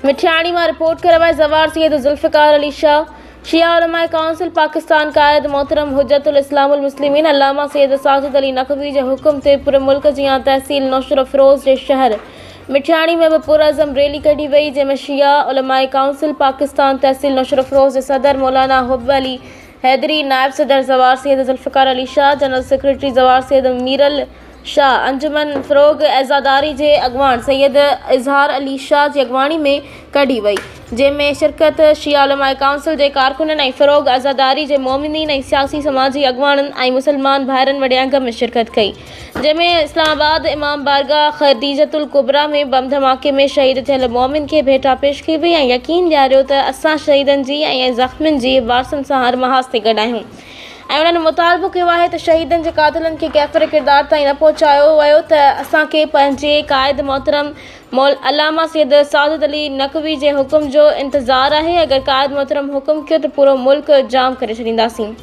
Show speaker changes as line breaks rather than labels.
मिठियाणी में रिपोर्ट करवाए ज़वार सैयद जुल्फ़िकार अली शाह। शिया उलमा काउंसिल पाकिस्तान कायद मोहतरम हुज्जतुल इस्लामुल मुस्लिमीन अल्लामा सैयद साजिद अली नकवी के हुक्म से पूरे मुल्क जियां तहसील नौशर अफरोज़ के शहर मिठियाणी में भी पुरअज़म रैली कढ़ी वई, जैमें शिया उलमा काउंसिल पाकिस्तान तहसील नौशर अफरोज़ के सदर मौलाना हुब अली हैदरी, नायब सदर ज़वार सैयद जुल्फ़िकार अली शाह, जनरल सेक्रेटरी ज़वार सैयद मीरल शाह, अंजुमन फ़रोग़ ऐज़ादारी के अगवान सैयद इज़हार अली शाह की अगवानी में कढ़ी वई, जैमें शिरकत शिया उलमा काउंसिल के कारकुनन और फ़रोग़ ऐज़ादारी के मोमिनीन और सियासी समाजी अगवानन और मुसलमान भाइरन वॾे अंग में शिरकत कई, जैमें इस्लामाबाद इमाम बारगाह खदीजतुल कुबरा में बम धमाके में शहीद थियल मोमिन के भेटा पेश की वई और यकीन ॾियारियो त असां शहीदन जी और ज़ख़्मिन जी वारसन सां हर महाज ते गॾु आहियूं। उन्होंने मुतालबो किया है तो शहीदन के कातिलन के कैफ़र किरदार ताईं न पहुँचायो वो तो असांखे पंहिंजे कायद मोहतरम अल्लामा सैयद साजिद अली नकवी के हुक्म जो इंतज़ार है। अगर कायद मोहतरम हुक्म किया तो पूरो मुल्क जाम करे छॾींदासीं।